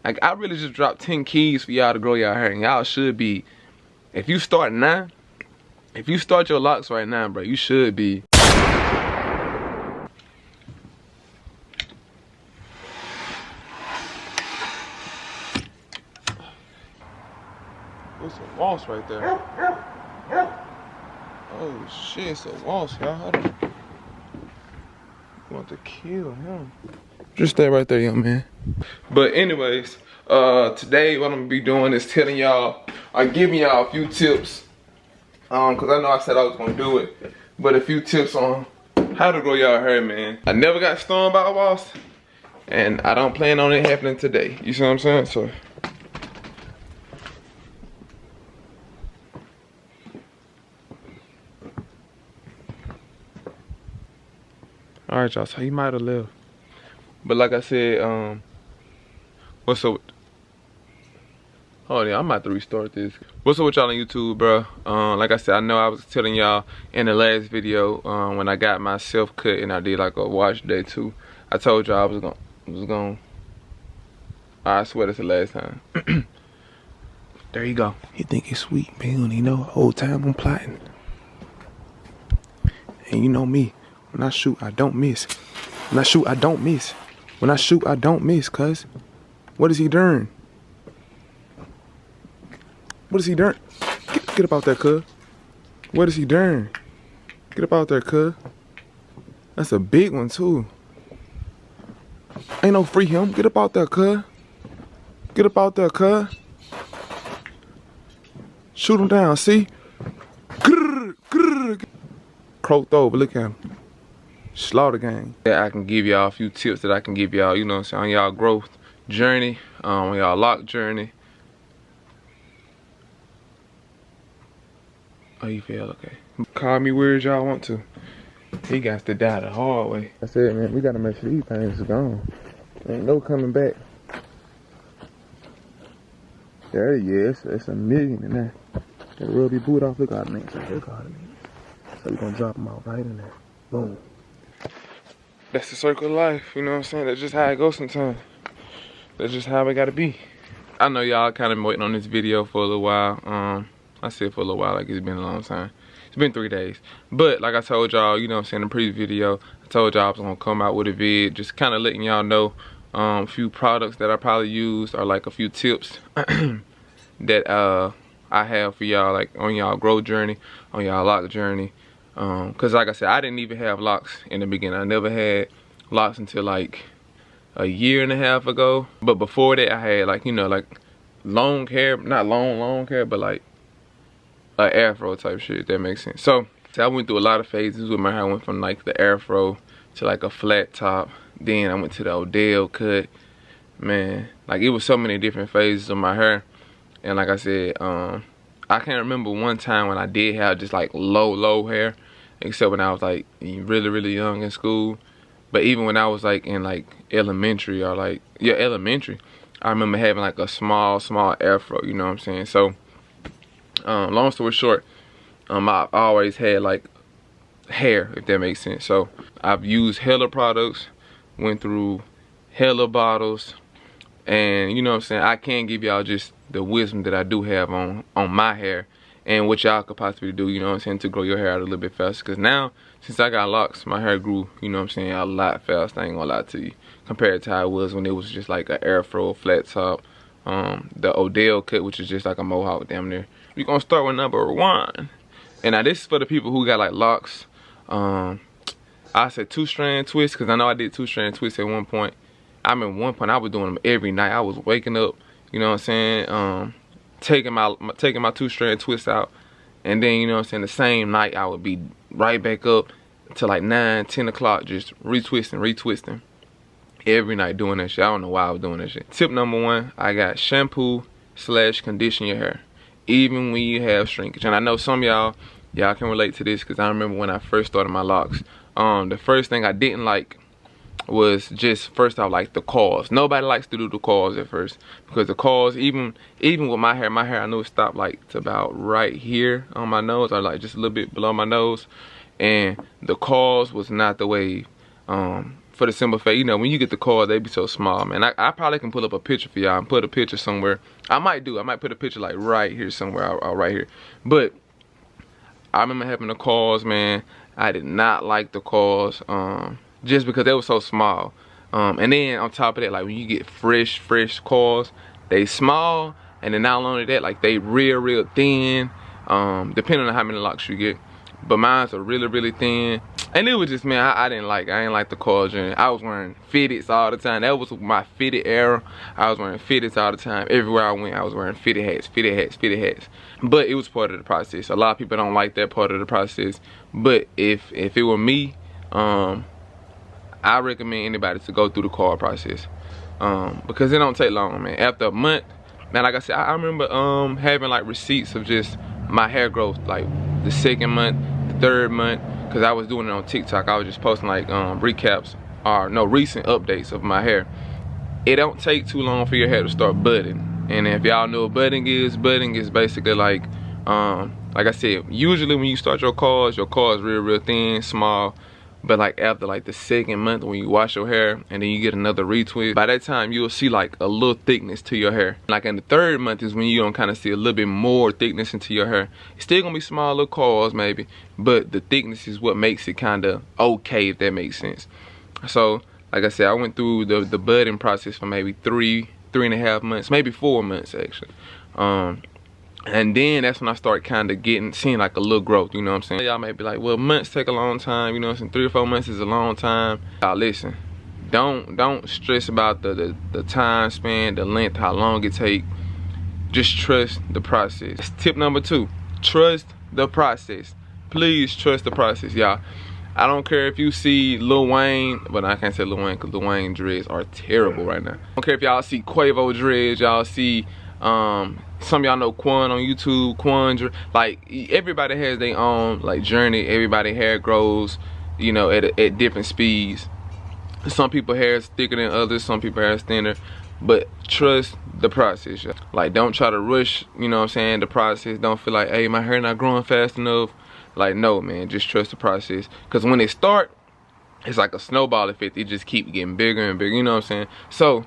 Like, I really just dropped 10 keys for y'all to grow y'all hair, and y'all should be, if you start now, if you start your locks right now, bro, you should be. It's a waltz right there. Oh shit, it's a waltz, y'all. Want to kill him. Just stay right there, young man. But anyways, today what I'm gonna be doing is telling y'all, giving y'all a few tips. Cause I know I said I was gonna do it, but a few tips on how to grow y'all hair, man. I never got stung by a wasp, and I don't plan on it happening today. You see what I'm saying? So. Alright, y'all, so he might have left. But like I said, what's up? Oh yeah, I'm about to restart this. What's up with y'all on YouTube, bro? Like I said, I know I was telling y'all in the last video, when I got my self cut and I did like a wash day too. I told y'all I was gonna. I swear that's the last time. There you go. He think it's sweet, man. You don't even know whole time I'm plotting. And you know me. When I shoot, I don't miss. When I shoot, I don't miss. When I shoot, I don't miss, cuz. What is he doing? What is he doing? Get up out there, cuz. What is he doing? Get up out there, cuz. That's a big one, too. Ain't no free him. Get up out there, cuz. Get up out there, cuz. Shoot him down, see? Croaked over, look at him. Slaughter gang. Yeah, I can give y'all a few tips that I can give y'all, you know what I'm saying, on y'all growth journey, on y'all lock journey. Oh, you feel okay. Call me weird as y'all want to. He got to die the hard way. I said, man, we gotta make sure these things are gone. Ain't no coming back. There he is. It's a million in there. That rubby boot off. Look out, man. Look out, man. So we're gonna drop them out right in there. Boom. That's the circle of life, you know what I'm saying? That's just how it goes sometimes. That's just how it gotta be. I know y'all kind of been waiting on this video for a little while. I said for a little while, like it's been a long time. It's been 3 days. But like I told y'all, you know what I'm saying, in the previous video, I told y'all I was gonna come out with a vid, just kind of letting y'all know a few products that I probably used, or like a few tips that I have for y'all, like on y'all growth journey, on y'all lock journey. Cause like I said, I didn't even have locks in the beginning. I never had locks until like a year and a half ago. But before that, I had like, you know, like long hair, not long hair, but like an afro type shit, if that makes sense. So I went through a lot of phases with my hair. I went from like the afro to like a flat top. Then I went to the Odell cut. Man, like it was so many different phases of my hair. And like I said, I can't remember one time when I did have just like low hair, except when I was like really young in school. But even when I was like in like elementary, or like, yeah, elementary, I remember having like a small afro, you know what I'm saying? So long story short, I've always had like hair, if that makes sense. So I've used hella products, went through hella bottles, and you know what I'm saying, I can't give y'all just the wisdom that I do have on my hair, and what y'all could possibly do, you know what I'm saying, to grow your hair out a little bit faster. Because now, since I got locks, my hair grew, you know what I'm saying, a lot faster, I ain't gonna lie to you, compared to how it was when it was just like an afro, flat top, the Odell cut, which is just like a mohawk damn near. We're gonna start with number 1. And now this is for the people who got like locks. I said 2-strand twist, because I know I did 2-strand twist at one point. I remember one point I was doing them every night. I was waking up, you know what I'm saying, taking my 2-strand twist out, and then, you know what I'm saying, the same night I would be right back up to like 9, 10 o'clock, just retwisting every night, doing that shit. I don't know why I was doing that shit. Tip number 1, I got shampoo / condition your hair, even when you have shrinkage. And I know some of y'all can relate to this, because I remember when I first started my locks, the first thing I didn't like was just, first off, like the coils. Nobody likes to do the coils at first, because the coils, even with my hair, I knew it stopped like to about right here on my nose, or like just a little bit below my nose, and the coils was not the way For the simple fact, you know, when you get the coils, they be so small, man. I probably can pull up a picture for y'all and put a picture somewhere. I might put a picture like right here somewhere, or right here. But I remember having the coils, man. I did not like the coils, just because they were so small. And then on top of that, like when you get fresh coils, they small, and then not only that, like they real thin, depending on how many locks you get. But mine's are really thin, and it was just, man, I didn't like the coil journey. I was wearing fitteds all the time. That was my fitted era. I was wearing fitteds all the time. Everywhere I went, I was wearing fitted hats. But it was part of the process. A lot of people don't like that part of the process. But if it were me, I recommend anybody to go through the coil process, because it don't take long, man. After a month, man, like I said, I remember having like receipts of just my hair growth, like the 2nd month, the 3rd month, because I was doing it on TikTok. I was just posting like recaps, or no, recent updates of my hair. It don't take too long for your hair to start budding. And if y'all know what budding is basically like I said, usually when you start your coils real thin, small. But like after like the 2nd month, when you wash your hair and then you get another retwist, by that time you'll see like a little thickness to your hair. Like in the 3rd month is when you gonna kind of see a little bit more thickness into your hair. It's still gonna be small little coils maybe, but the thickness is what makes it kind of okay, if that makes sense. So like I said, I went through the budding process for maybe 3.5 months, maybe 4 months actually. And then that's when I start kind of seeing like a little growth, you know what I'm saying? Y'all may be like, well, months take a long time, you know what I'm saying? 3 or 4 months is a long time. Y'all listen, don't stress about the time span, the length, how long it take. Just trust the process. That's tip number 2, trust the process. Please trust the process, y'all. I don't care if you see Lil Wayne, but I can't say Lil Wayne because Lil Wayne dreads are terrible right now. I don't care if y'all see Quavo dreads, y'all see some of y'all know Quan on YouTube, Quan, like everybody has their own like journey. Everybody hair grows, you know, at different speeds. Some people hair is thicker than others, some people hair is thinner, but trust the process. Like don't try to rush, you know what I'm saying, the process. Don't feel like, hey, my hair not growing fast enough. Like no, man, just trust the process, because when it start, it's like a snowball effect. It just keep getting bigger and bigger, you know what I'm saying? So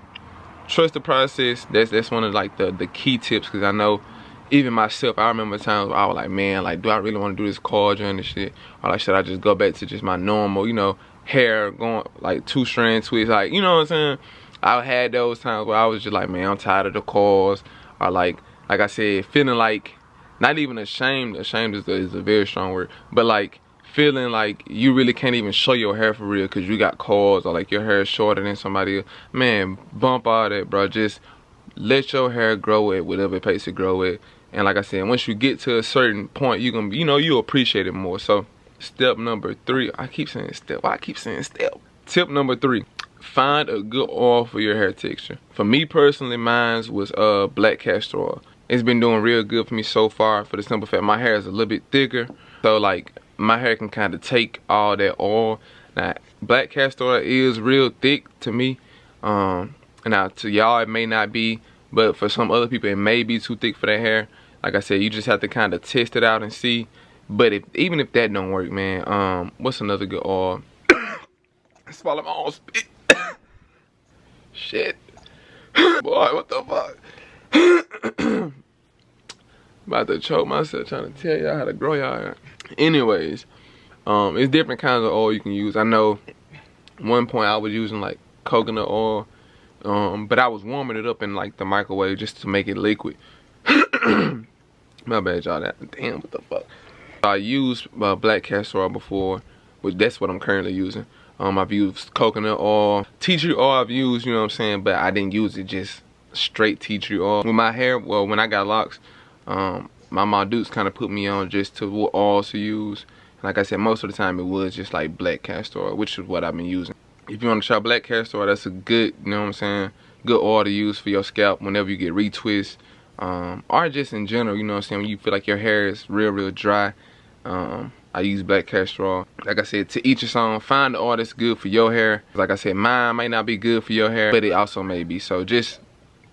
trust the process. That's one of like the key tips, because I know even myself, I remember times where I was like, man, like, do I really want to do this coil journey shit, or like should I just go back to just my normal, you know, hair going like 2-strand twists, like, you know what I'm saying? I had those times where I was just like, man, I'm tired of the coils, or like I said, feeling like not even ashamed is a very strong word, but like feeling like you really can't even show your hair for real because you got coils, or like your hair is shorter than somebody else. Man, bump all that, bro. Just let your hair grow at whatever pace it grow at. And like I said, once you get to a certain point, you're gonna, you know, you'll appreciate it more. So step number 3, I keep saying step. Why I keep saying step? Tip number 3, find a good oil for your hair texture. For me personally, mine was black castor oil. It's been doing real good for me so far, for the simple fact my hair is a little bit thicker, so like my hair can kind of take all that oil. Now black castor oil is real thick to me. Now to y'all it may not be, but for some other people it may be too thick for their hair. Like I said, you just have to kind of test it out and see. But even if that don't work, man, what's another good oil? Swallow my own spit. Shit. Boy, what the fuck? About to choke myself trying to tell y'all how to grow y'all hair. Anyways, it's different kinds of oil you can use. I know one point I was using like coconut oil, but I was warming it up in like the microwave just to make it liquid. My bad, y'all. Damn, what the fuck? I used black castor oil before, which that's what I'm currently using. I've used coconut oil, tea tree oil I've used, you know what I'm saying, but I didn't use it just straight tea tree oil. With my hair, well, when I got locks, my dudes kind of put me on just to what oils to use. Like I said, most of the time it was just like black castor oil, which is what I've been using. If you want to try black castor oil, that's a good, you know what I'm saying, good oil to use for your scalp whenever you get retwists, or just in general, you know what I'm saying, when you feel like your hair is real dry. I use black castor oil. Like I said, to each its own. Find the oil that's good for your hair. Like I said, mine might not be good for your hair, but it also may be. So just,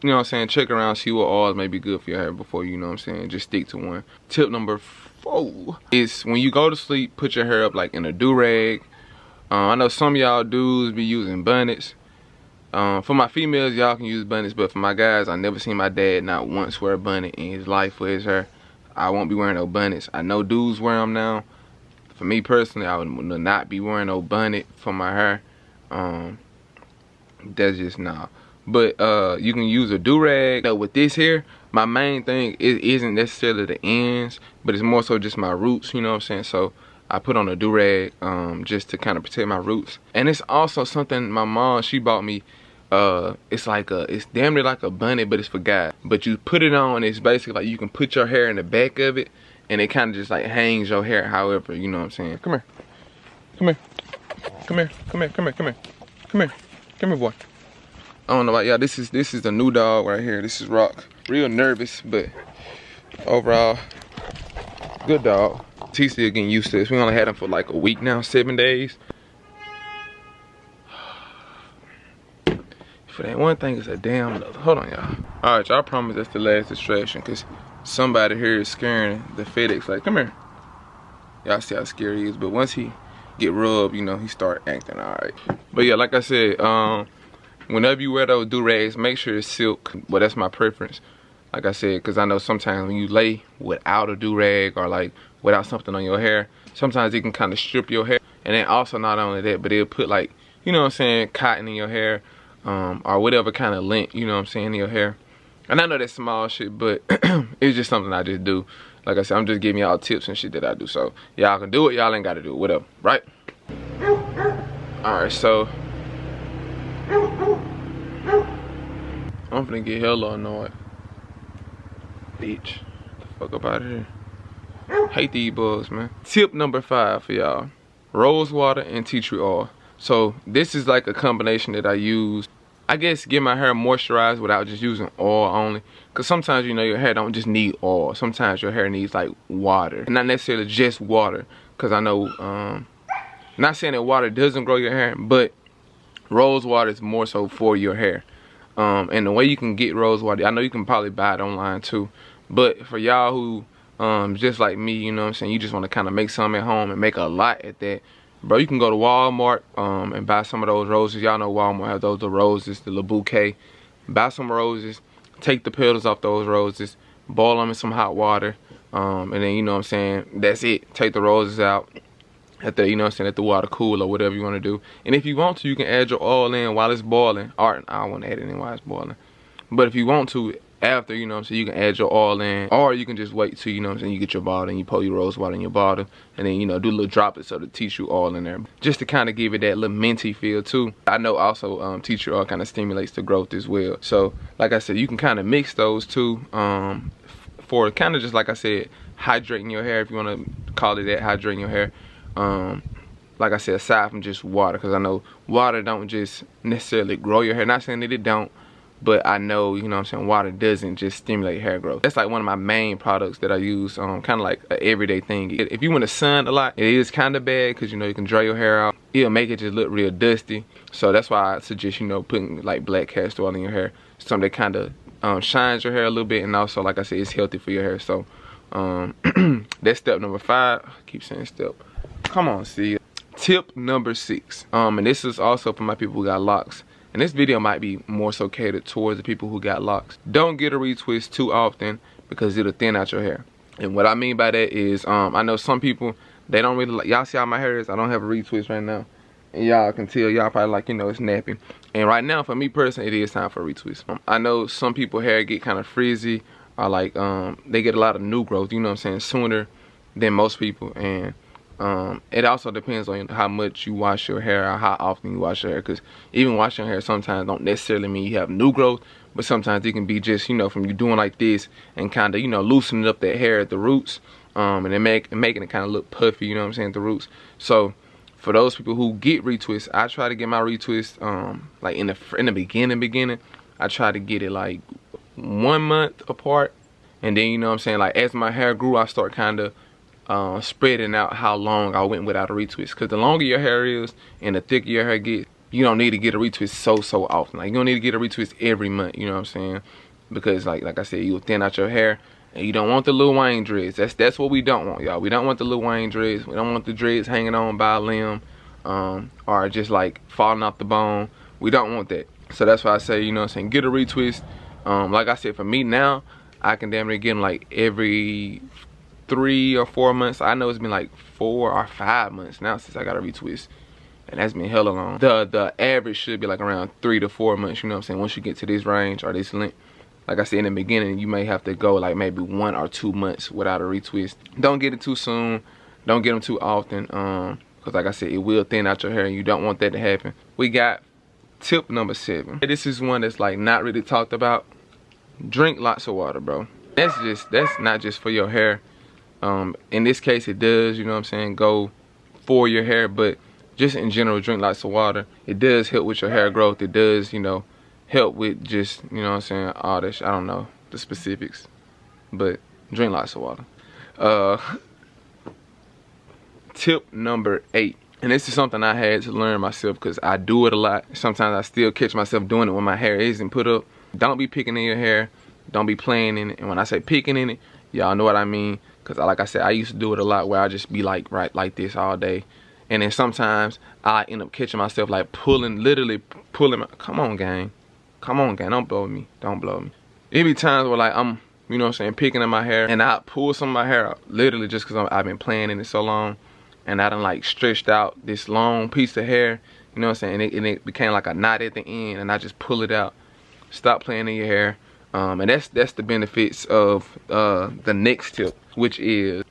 you know what I'm saying, check around, see what oils may be good for your hair before, you know what I'm saying, just stick to one. Tip number 4 is when you go to sleep, put your hair up like in a do-rag. I know some of y'all dudes be using bonnets. For my females, y'all can use bonnets, but for my guys, I never seen my dad not once wear a bonnet in his life for his hair. I won't be wearing no bonnets. I know dudes wear them now. For me personally, I would not be wearing no bonnet for my hair. That's just nah. But you can use a do-rag. Now with this here, my main thing isn't necessarily the ends, but it's more so just my roots, you know what I'm saying? So I put on a do-rag just to kind of protect my roots. And it's also something my mom, she bought me. It's damn near like a bonnet, but it's for guys. But you put it on, and it's basically like you can put your hair in the back of it, and it kind of just like hangs your hair however, you know what I'm saying? Come here. Come here. Come here. Come here. Come here. Come here. Come here. Come here, boy. I don't know about y'all. This is the new dog right here. This is Rock. Real nervous, but overall, good dog. He's still getting used to this. We only had him for like a week now, 7 days. For that one thing, it's a damn love. Hold on, y'all. All right, y'all promise that's the last distraction, because somebody here is scaring the FedEx. Like, come here. Y'all see how scary he is. But once he get rubbed, you know, he start acting all right. But yeah, like I said, whenever you wear those do-rags, make sure it's silk. Well, that's my preference. Like I said, because I know sometimes when you lay without a do-rag or like without something on your hair, sometimes it can kind of strip your hair. And then also not only that, but it'll put like, you know what I'm saying, cotton in your hair, or whatever kind of lint, you know what I'm saying, in your hair. And I know that's small shit, but it's just something I just do. Like I said, I'm just giving y'all tips and shit that I do. So y'all can do it, y'all ain't gotta do it, whatever, right? Alright, so I'm finna get hella annoyed. Bitch. Get the fuck up out of here. Hate these bugs, man. Tip number 5 for y'all. Rose water and tea tree oil. So this is like a combination that I use, I guess, get my hair moisturized without just using oil only. Cause sometimes, you know, your hair don't just need oil. Sometimes your hair needs like water. And not necessarily just water. Cause I know, not saying that water doesn't grow your hair, but rose water is more so for your hair. And the way you can get rose water, I know you can probably buy it online too. But for y'all who, just like me, you know what I'm saying, you just want to kind of make some at home and make a lot at that. Bro, you can go to Walmart and buy some of those roses. Y'all know Walmart have those, the roses, the little bouquet. Buy some roses, take the petals off those roses, boil them in some hot water, and then, you know what I'm saying, that's it. Take the roses out, at the, you know what I'm saying, let the water cool or whatever you want to do. And if you want to, you can add your oil in while it's boiling. Or I don't want to add it in while it's boiling. But if you want to, after, you know what I'm saying, you can add your oil in, or you can just wait till, you know what I'm saying, you get your bottle and you pour your rose water in your bottle, and then, you know, do little droplets of the tea tree oil in there, just to kind of give it that little minty feel too. I know also tea tree oil kind of stimulates the growth as well. So like I said, you can kind of mix those two for kind of just, like I said, hydrating your hair, if you want to call it that, hydrating your hair. Like I said, aside from just water, because I know water don't just necessarily grow your hair. Not saying that it don't, but I know, you know what I'm saying, water doesn't just stimulate hair growth. That's like one of my main products that I use, kind of like an everyday thing. If you want to sun a lot, it is kind of bad, because, you know, you can dry your hair out. It'll make it just look real dusty. So that's why I suggest, you know, putting like black castor oil in your hair. Something that kind of shines your hair a little bit, and also, like I said, it's healthy for your hair. So that's step number 5. I keep saying step. Come on, see. Tip number 6. And this is also for my people who got locks. And this video might be more so catered towards the people who got locks. Don't get a retwist too often, because it'll thin out your hair. And what I mean by that is, I know some people, they don't really like, y'all see how my hair is? I don't have a retwist right now. And y'all can tell, y'all probably like, you know, it's nappy. And right now, for me personally, it is time for a retwist. I know some people hair get kind of frizzy, or like, they get a lot of new growth, you know what I'm saying, sooner than most people. And it also depends on how much you wash your hair or how often you wash your hair, because even washing your hair sometimes don't necessarily mean you have new growth, but sometimes it can be just, you know, from you doing like this and kind of, you know, loosening up that hair at the roots, and then making it kind of look puffy, you know what I'm saying, at the roots. So for those people who get retwists, I try to get my retwist like in the beginning, I try to get it like 1 month apart, and then, you know what I'm saying, like as my hair grew, I start kind of spreading out how long I went without a retwist. Because the longer your hair is and the thicker your hair gets, you don't need to get a retwist so often. Like, you don't need to get a retwist every month, you know what I'm saying? Because like I said, you'll thin out your hair, and you don't want the Lil Wayne dreads. That's what we don't want, y'all. We don't want the Lil Wayne dreads. We don't want the dreads hanging on by a limb. or just like falling off the bone. We don't want that. So that's why I say, you know what I'm saying, get a retwist. Like I said, for me now, I can damn near get them like every 3 or 4 months. I know it's been like 4 or 5 months now since I got a retwist, and that's been hella long. The average should be like around 3 to 4 months, you know what I'm saying, once you get to this range or this length. Like I said in the beginning, you may have to go like maybe 1 or 2 months without a retwist. Don't get it too soon. Don't get them too often, because like I said, it will thin out your hair, and you don't want that to happen. We got tip number 7. This is one that's like not really talked about. Drink lots of water, bro. That's not just for your hair. In this case, it does, you know what I'm saying, go for your hair, but just in general, drink lots of water. It does help with your hair growth. It does, you know, help with just, you know what I'm saying, all this. I don't know the specifics, but drink lots of water. Tip number 8. And this is something I had to learn myself because I do it a lot. Sometimes I still catch myself doing it when my hair isn't put up. Don't be picking in your hair. Don't be playing in it. And when I say picking in it, y'all know what I mean. Because like I said, I used to do it a lot where I just be like right like this all day. And then sometimes I end up catching myself like pulling, literally pulling my, come on gang. Come on gang, don't blow me. Don't blow me. It be times where like I'm, you know what I'm saying, picking in my hair. And I pull some of my hair out literally just because I've been playing in it so long. And I done like stretched out this long piece of hair, you know what I'm saying, and it became like a knot at the end, and I just pull it out. Stop playing in your hair. And that's the benefits of the next tip, which is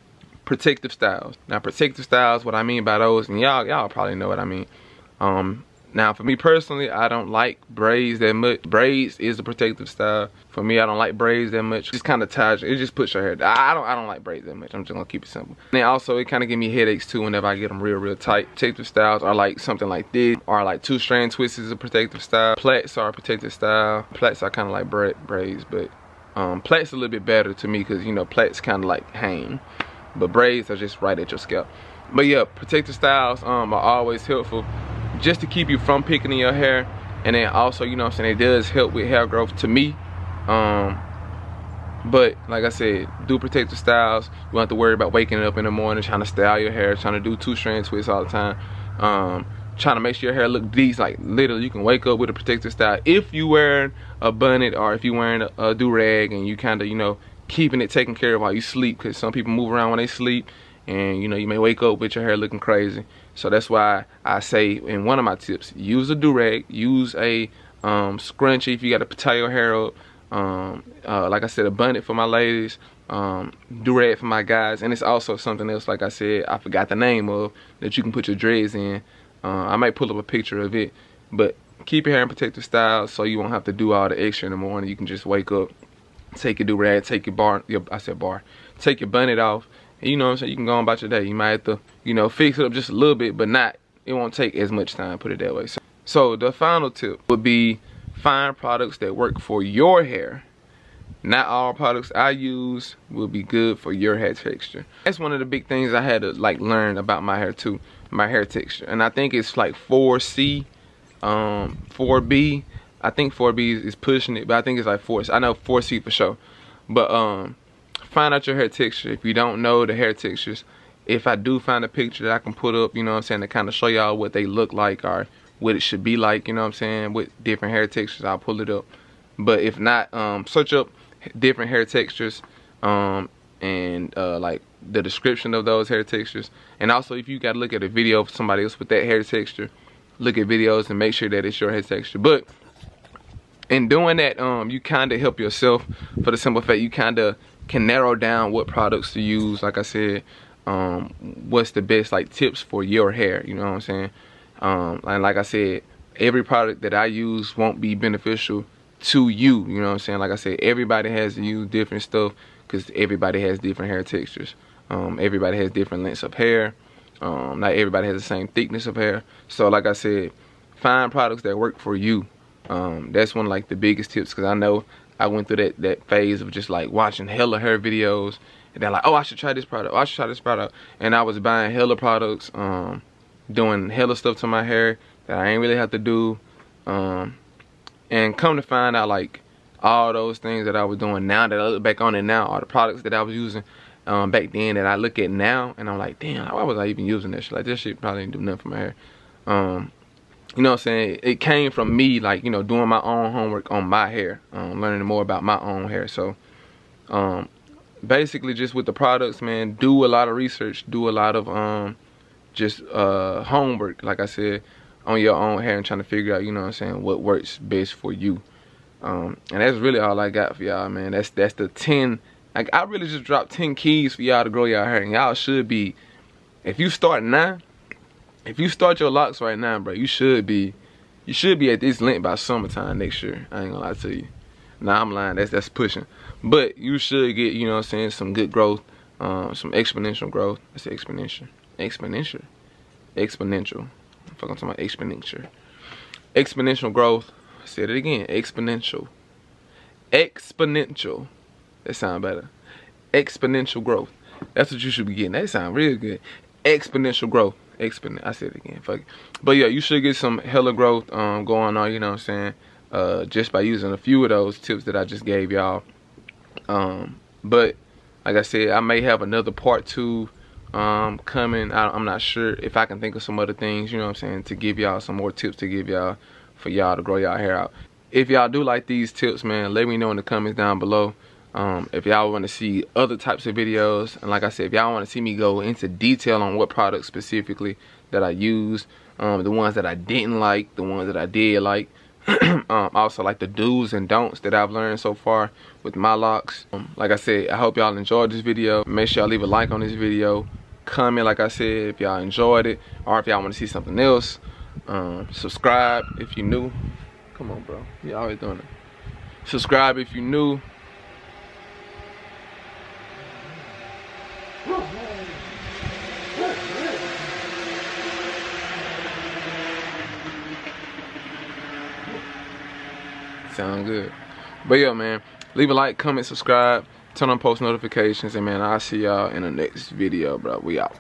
protective styles. Now protective styles, what I mean by those, and y'all probably know what I mean. Now for me personally, I don't like braids that much. Braids is a protective style. For me, I don't like braids that much. Just kind of ties, it just puts your hair down. I don't like braids that much. I'm just gonna keep it simple. And then also it kind of give me headaches too whenever I get them real tight. Protective styles are like something like this, or like 2-strand twists is a protective style. Plaits are a protective style. Plaits are kind of like braids, but plaits a little bit better to me because, you know, plaits kind of like hang, but braids are just right at your scalp. But yeah, protective styles are always helpful, just to keep you from picking in your hair. And then also, you know what I'm saying, it does help with hair growth to me. But like I said, do protective styles. You don't have to worry about waking up in the morning trying to style your hair, trying to do 2-strand twists all the time, trying to make sure your hair look decent. Like literally you can wake up with a protective style if you wearing a bonnet, or if you wearing a do-rag, and you kind of, you know, keeping it taken care of while you sleep, because some people move around when they sleep, and you know, you may wake up with your hair looking crazy. So that's why I say in one of my tips, use a do-rag, use a scrunchie if you got to tie your hair up. Like I said, a bonnet for my ladies, do-rag for my guys, and it's also something else, like I said, I forgot the name of, that you can put your dreads in. I might pull up a picture of it, but keep your hair in protective style so you won't have to do all the extra in the morning. You can just wake up, take your do-rag, take your take your bonnet off, and you know what I'm saying, you can go on about your day. You might have to, you know, fix it up just a little bit, but it won't take as much time, put it that way. So the final tip would be find products that work for your hair. Not all products I use will be good for your hair texture. That's one of the big things I had to like learn about my hair too, my hair texture. And I think it's like 4C, 4B. I think 4B is pushing it, but I think it's like 4C. I know 4C for sure. But find out your hair texture. If you don't know the hair textures, if I do find a picture that I can put up, you know what I'm saying, to kind of show y'all what they look like or what it should be like, you know what I'm saying, with different hair textures, I'll pull it up. But if not, search up different hair textures, and like the description of those hair textures. And also, if you gotta look at a video of somebody else with that hair texture, look at videos and make sure that it's your hair texture. But in doing that, you kind of help yourself, for the simple fact you kind of can narrow down what products to use. Like I said, what's the best like tips for your hair, you know what I'm saying. And like I said, every product that I use won't be beneficial to you, you know what I'm saying. Like I said, everybody has to use different stuff because everybody has different hair textures. Everybody has different lengths of hair. Not everybody has the same thickness of hair. So like I said, find products that work for you. That's one of like the biggest tips, because I know I went through that phase of just like watching hella hair videos, and they're like, oh, I should try this product, oh, I should try this product, and I was buying hella products, doing hella stuff to my hair that I ain't really have to do, and come to find out, like, all those things that I was doing now that I look back on it now, all the products that I was using back then that I look at now, and I'm like, damn, why was I even using that shit? Like, this shit probably didn't do nothing for my hair. You know what I'm saying? It came from me, like, you know, doing my own homework on my hair, learning more about my own hair. So, basically, just with the products, man, do a lot of research, do a lot of just homework, like I said, on your own hair and trying to figure out, you know what I'm saying, what works best for you. And that's really all I got for y'all, man. That's the 10. Like, I really just dropped 10 keys for y'all to grow y'all hair, and y'all should be, if you start now. If you start your locks right now, bro, you should be at this length by summertime next year. I ain't gonna lie to you. Nah, I'm lying. That's pushing. But you should get, you know what I'm saying, some good growth, some exponential growth. I say exponential. Exponential. Fuck, I'm talking about exponential. Exponential growth. I said it again. Exponential. Exponential. That sound better. Exponential growth. That's what you should be getting. That sound real good. Exponential growth. I said it again, fuck it. But yeah, you should get some hella growth going on, you know what I'm saying, just by using a few of those tips that I just gave y'all. But like I said, I may have another part 2 coming. I'm not sure if I can think of some other things, you know what I'm saying, to give y'all some more tips to give y'all for y'all to grow y'all hair out. If y'all do like these tips, man, let me know in the comments down below. If y'all want to see other types of videos, and like I said, if y'all want to see me go into detail on what products specifically that I use, the ones that I didn't like, the ones that I did like, also like the do's and don'ts that I've learned so far with my locks. Like I said, I hope y'all enjoyed this video. Make sure y'all leave a like on this video, comment like I said if y'all enjoyed it, or if y'all want to see something else. Subscribe if you're new. Come on, bro, you always doing it. Subscribe if you're new. Sound good. But yeah, man, leave a like, comment, subscribe, turn on post notifications, and man, I'll see y'all in the next video, bro. We out.